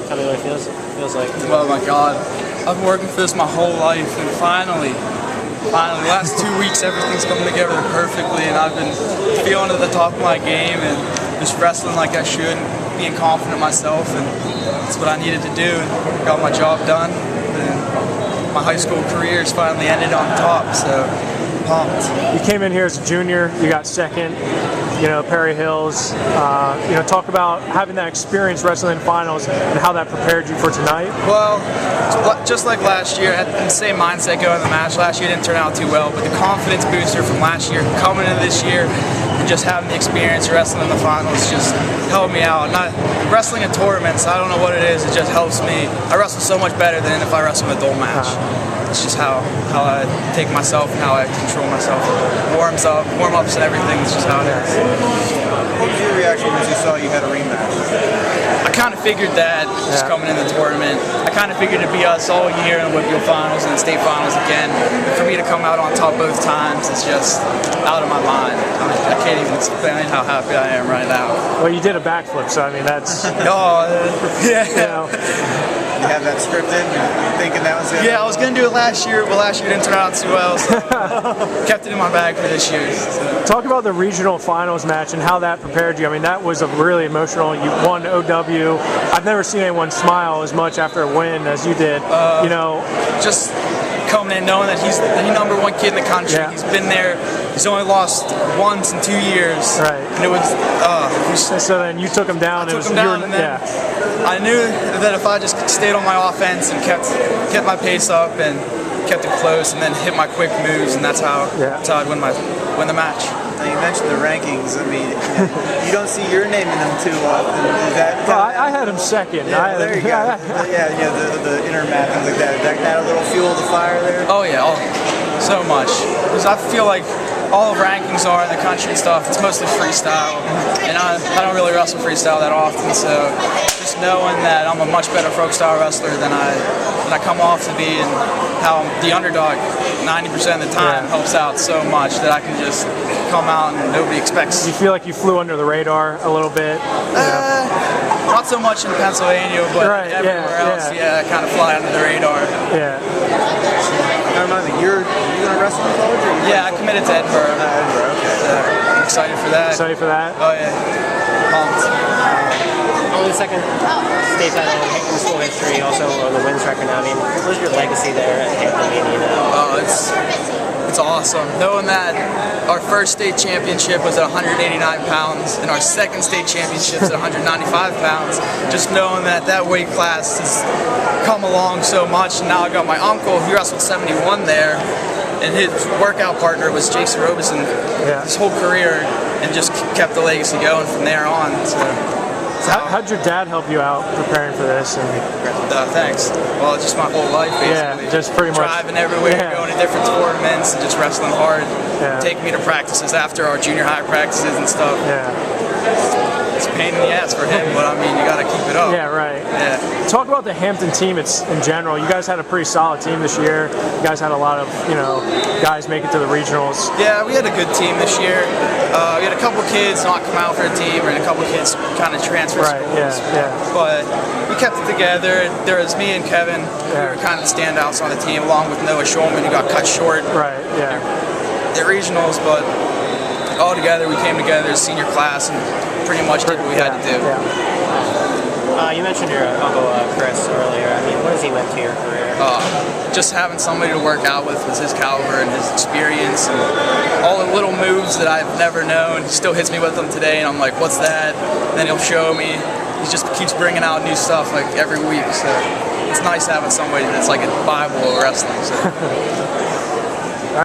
Tell me what it feels like. Oh my God, I've been working for this my whole life, and finally, the last 2 weeks, everything's coming together perfectly, and I've been feeling at the top of my game and just wrestling like I should, and being confident in myself, and that's what I needed to do, and got my job done, and my high school career has finally ended on top, so pumped. You came in here as a junior, you got second, Perry Hills. Talk about having that experience wrestling in finals and how that prepared you for tonight. Well, just like last year, I had the same mindset going in the match. Last year didn't turn out too well, but the confidence booster from last year coming into this year and just having the experience wrestling in the finals just helped me out. Not wrestling in tournaments, I don't know what it is, it just helps me. I wrestle so much better than if I wrestle in a dual match. It's just how I take myself and how I control myself. Warm-ups and everything, it's just how it is. What was your reaction when you saw you had a rematch? I kind of figured that, just coming in the tournament. I kind of figured it'd be us all year in the Whitfield Finals and the state finals again. For me to come out on top both times, it's just out of my mind. I can't even explain how happy I am right now. Well, you did a backflip, so I mean, that's... Yeah. You have that scripted? You're thinking that was it? Yeah, I was going to do it last year, but last year didn't turn out too well, so kept it in my bag for this year. So. Talk about the regional finals match and how that prepared you. I mean, that was a really emotional. You won OW. I've never seen anyone smile as much after a win as you did. Just coming in knowing that he's the number one kid in the country. Yeah. He's been there. He's only lost once in 2 years. Right. And it was. So then you took him down. I took him down, and then I knew that if I just stayed on my offense and kept my pace up and kept it close, and then hit my quick moves, and that's how I'd win the match. Now you mentioned the rankings. I mean, you don't see your name in them too often. Is that? Well, I had him second. Yeah, there you go. The intermat things like that. Did that a little fuel the fire there? Oh yeah, so much. Because I feel like all of rankings are in the country and stuff. It's mostly freestyle, and I don't really wrestle freestyle that often. So just knowing that I'm a much better folk style wrestler than I come off to be, and how the underdog 90% of the time helps out so much that I can just come out and nobody expects. You feel like you flew under the radar a little bit? Not so much in Pennsylvania, but everywhere else, I kind of fly under the radar. Yeah. Now remind me, you're going to wrestle in college? Or Yeah, I committed to Edinburgh. Edinburgh, okay. So I'm excited for that. Excited for that? Oh yeah, pumped. Only second state title in school history, also on the wins record now. I mean, what's your legacy there at Hampton? Oh, it's awesome. Knowing that our first state championship was at 189 pounds and our second state championship is at 195 pounds, just knowing that weight class has come along so much. And now I got my uncle, he wrestled 71 there, and his workout partner was Jason Robeson his whole career, and just kept the legacy going from there on. So how'd your dad help you out preparing for this? Thanks. Well, just my whole life, basically. Yeah, just pretty much. Driving everywhere, going to different tournaments, and just wrestling hard. Taking me to practices after our junior high practices and stuff. It's a pain in the ass for him, but I mean, you got to keep it up. Yeah, right. Yeah. Talk about the Hampton team in general. You guys had a pretty solid team this year. You guys had a lot of, guys make it to the regionals. Yeah, we had a good team this year. We had a couple kids not come out for the team, and a couple kids kind of transfer schools. But we kept it together. There was me and Kevin. We were kind of the standouts on the team, along with Noah Schulman, who got cut short. They're regionals, but all together we came together as senior class and pretty much did what we had to do. You mentioned your uncle Chris earlier. I mean, what has he meant to your career? Just having somebody to work out with his caliber and his experience, and all the little moves that I've never known. He still hits me with them today, and I'm like, what's that? And then he'll show me. He just keeps bringing out new stuff like every week. So it's nice having somebody that's like a Bible of wrestling. So.